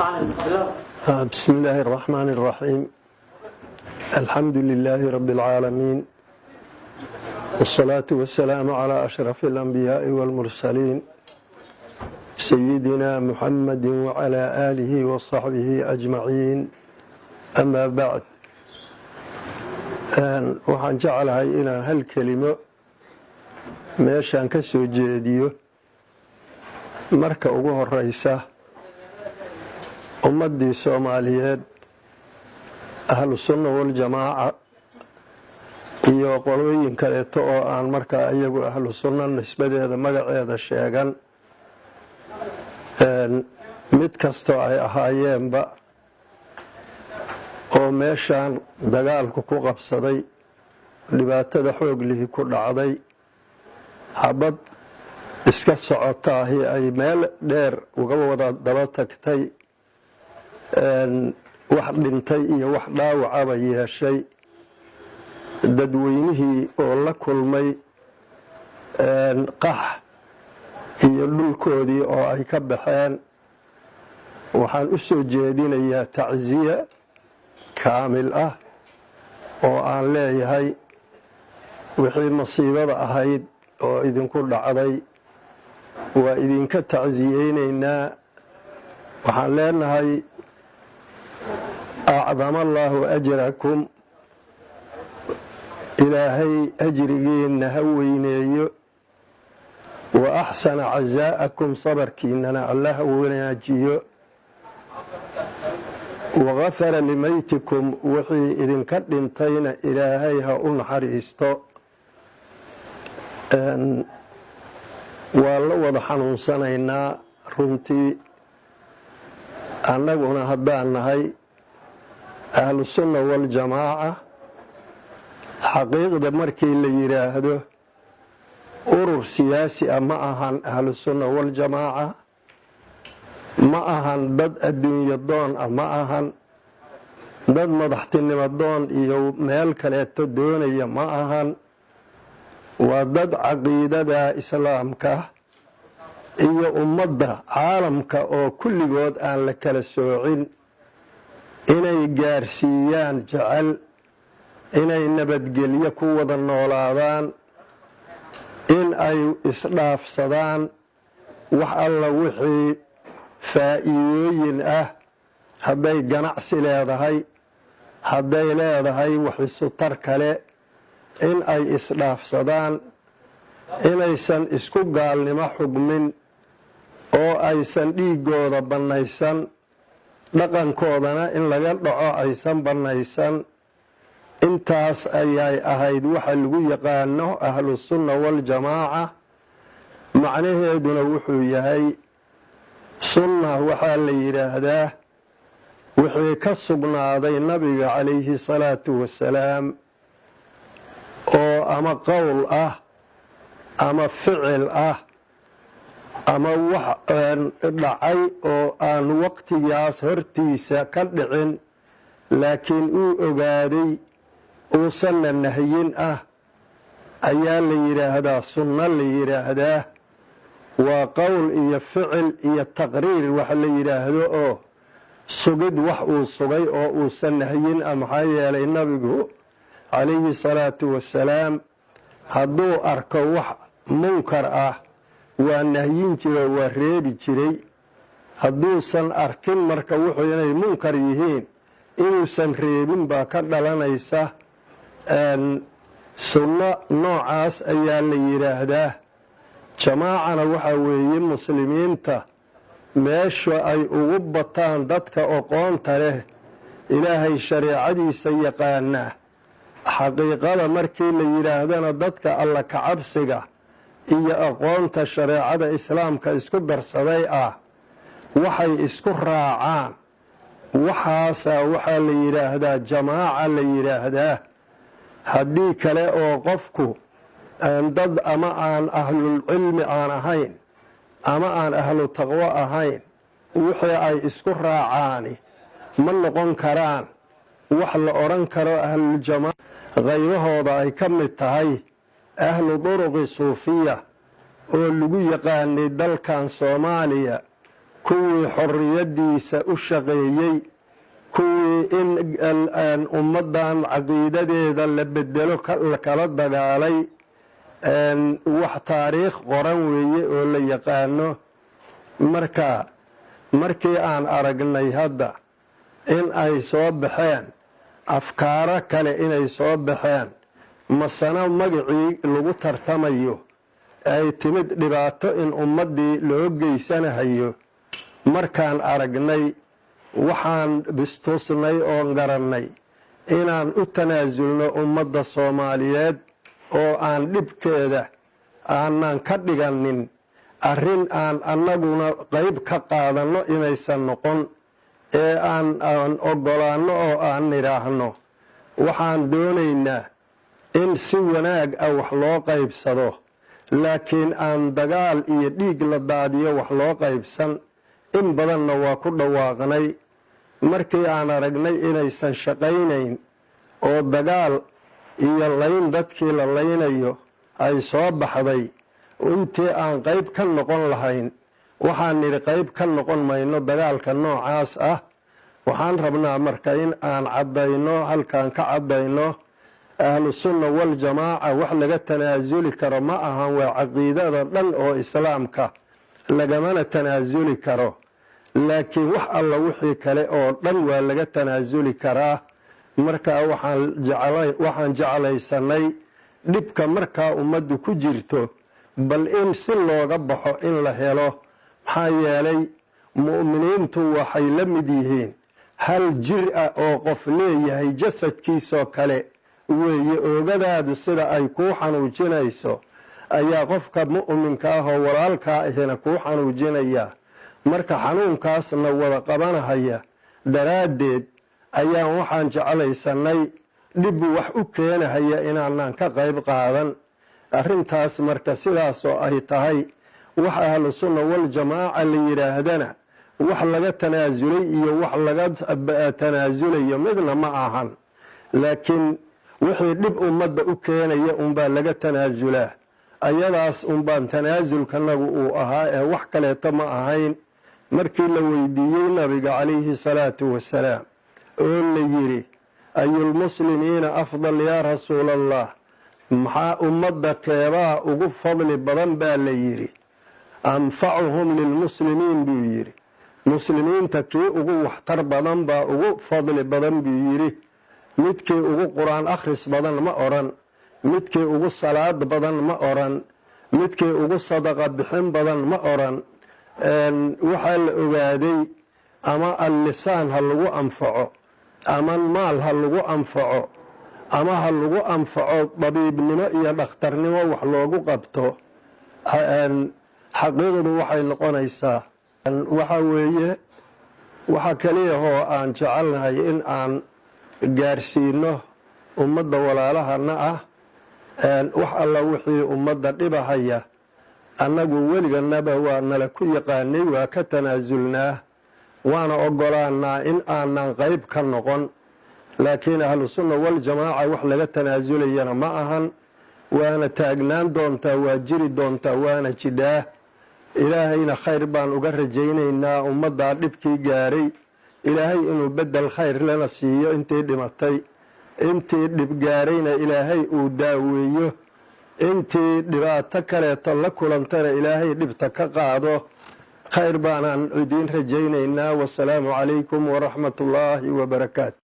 بسم الله الرحمن الرحيم الحمد لله رب العالمين والصلاة والسلام على أشرف الأنبياء والمرسلين سيدنا محمد وعلى آله وصحبه أجمعين أما بعد waxaan jeclahay inaan hal kelimo meeshaan ka soo jeediyo marka ugu horeysa ummadii Soomaaliyeed ahlu sunna wal jamaa iyo qolooyin kale oo aan marka iyagu ahlu sunna nisbadeeda magaceeda sheegan mid kasto ay ahaayeenba oo meeshaan dagaalku ku qabsaday dhibaatada xoog leh ku dhacday habad iska socotaahi ay meel dheer uga wada daba tagtay wax dhintay iyo wax dhaawacaba yeeshay dadweynihii oo la kulmay qax iyo dhulkoodii oo ay ka baxeen waxaan u soo jeedinayaa tacsiya kaamil ah oo aan leeyahay wixii masiibada ahayd oo idinku dhacday waa idinka tacsiyeynaynaa waxaan leenahay أعظم الله أجركم إلهي أجرين هوينيو وأحسن عزاءكم صبركيننا الله وناجيو وغفر لميتكم وحي إذن كدنتين إلهيها أنحريستو والله وضحنون سنينا رنتي أنقنا هدان هاي أهل السنة والجماعة حقيقة مركي اللي يراهده أرور سياسي معهن أهل السنة والجماعة معهن ضد الدنيا الدون معهن ضد مضحتين الدون إيو مالك الدنيا معهن وضد عقيدة إسلامك إيو أمضى عالمك أو كل قد أن لك السوعين inay gaarsiiyaan jecel inay nabadgelyo ku wada noolaadaan in ay isdhaafsadaan wax alla wixii faa'iidooyin ah hadday ganacsi leedahay hadday leedahay wax isu tar kale in ay isdhaafsadaan inaysan isku gaalnimo xugmin oo aysan dhiigooda bannaysan dhaqankoodana in laga dhaco aysan banaysan intaas ayay ahayd waxa lagu yaqaano ahlu sunna wal jamaa macnaheeduna wuxuu yahay sunna waxa la yiraahdaa wixii ka sugnaaday nabiga calayhi salaatu wasalaam oo ama qowl ah ama ficil ah ama wax dhacay oo aan waqtigaas hortiisa ka dhicin laakiin uu ogaaday uusan nahyin ah ayaa la yiraahdaa sunna la yiraahdaa waa qowl iyo ficil iyo taqriir wax la yiraahdo oo sugid wax uu sugay oo uusan nahyin maxaa yeelay nabigu calayhi salaatu wasalaam hadduu arko wax munkar ah waa nahyin jiray waa reebi jiray hadduusan arkin marka wuxuu inay munkar yihiin inuusan reebin baa ka dhalanaysa sunno noocaas ayaa la yiraahdaa jamaacana waxa weeye muslimiinta meesha ay ugu bataan dadka aqoonta leh ilaahay shariicadiisa yaqaana xaqiiqada markii la yiraahdana dadka alla ka cabsiga iyo aqoonta shariicada islaamka isku darsaday ah waxay isku raacaan waxaasa waxa la yiraahdaa jamaaca la yiraahdaa haddii kale oo qofku aan dad ama aan ahlul cilmi aan ahayn ama aan ahlu taqwa ahayn wixii ay isku raacaani ma noqon karaan wax la oran karo ahlul jamaa qaybahooda ay ka mid tahay ahlu duruqi suufiya oo lagu yaqaanay dalkan Soomaaliya kuwii xorriyaddiisa u shaqeeyey, kuwii in ummaddan caqiidadeeda la bedelo kala dagaalay. wax taariikh qoran weeye oo la yaqaano. markii aan aragnay hadda in ay soo baxeen afkaaro kale inay soo baxeen, masana magacii lagu tartamayo ay timid dhibaato in ummaddii loo geysanahayo, markaan aragnay waxaan bistusnay oon garannay inaan u tanaasulno ummadda Soomaaliyeed oo aan dhibkeeda aanan ka dhiganin arrin aan annaguna qayb ka qaadanno inaysan noqon, ee aan oggolaanno oo aan nidhaahno waxaan doonaynaa in si wanaag ah wax loo qaybsado, laakiin aan dagaal iyo dhiig la daadiyo wax loo qaybsan. in badanna waa ku dhawaaqnay. markii aan aragnay inaysan shaqaynayn oo dagaal iyo layn dadkii la laynayo ay soo baxday, intii aan qayb ka noqon lahayn waxaan nidhi qayb ka noqon mayno dagaalka noocaas ah. waxaan rabnaa marka in aan caddayno, halkaan ka caddayno ahlusunna waljamaaca wax laga tanaasuli karo ma ahan, waa caqiidada dhan oo islaamka lagamana tanaasuli karo. laakiin wax alla wixii kale oo dhan waa laga tanaasuli karaa. markaa waxaan jeclaysanay dhibka markaa ummaddu ku jirto bal in si looga baxo in la helo. maxaa yeelay mu'miniintu waxay la mid yihiin hal jir ah oo qof leeyahay jasadkiisoo kale weeye. oogadaadu sida ay kuu xanuujinayso ayaa qofka mu'minka ah oo walaalkaa ahina kuu xanuujinaya. marka xanuunkaasna wada qabanahaya daraaddeed ayaan waxaan jeclaysanay dhib wax u keenahaya inaanan ka qayb qaadan. arrintaas marka sidaasoo ay tahay, wax ahlusunna waljamaaca la yidhaahdana wax laga tanaasulay iyo wax laga tanaasulayo midna ma ahan, laakiin wixii dhib ummadda u keenaya unbaa laga tanaasulaa. ayadaas unbaan tanaasulkanagu uu ahaa ee wax kaleeto ma ahayn. markii la weydiiyey nabiga calayhi salaatu wasalaam oo la yidhi ayulmuslimiina afdal yaa rasuula allah, maxaa ummadda keebaa ugu fadli badan baa la yidhi. anfacuhum lilmuslimiin buu yidhi, muslimiinta kii ugu waxtar badan baa ugu fadli badan buu yidhi. midkii ugu qur-aan akhris badan ma odhan, midkii ugu salaad badan ma odhan, midkii ugu sadaqa bixin badan ma odhan. waxaa la ogaaday ama allisaan ha lagu anfaco, ama maal ha lagu anfaco, ama ha lagu anfaco dabiibnimo iyo dhakhtarnimo wax loogu qabto. xaqiiqdu waxay noqonaysaa waxa weeye waxa keliyahoo aan jecelnahay in aan gaarsiino ummadda walaalahana ah wax alla wixii ummadda dhibahaya. annagu weliganaba waa nala ku yaqaanay, waa ka tanaasulnaa, waana oggolaanaa in aanan qayb ka noqon. laakiin ahlusunna waljamaaca wax laga tanaasulayana ma ahan, waana taagnaan doontaa, waa jiri doontaa, waana jidhaa. ilaahayna khayr baan uga rajaynaynaa ummaddaa dhibkii gaaray. ilaahay inuu bedel khayr lana siiyo intii dhimatay, intii dhib gaarayna ilaahay uu daaweeyo, intii dhibaato kaleeto la kulantana ilaahay dhibta ka qaado. khayr baanaan idiin rajaynaynaa. wasalaamu calaykum waraxmatullaahi wabarakaatu.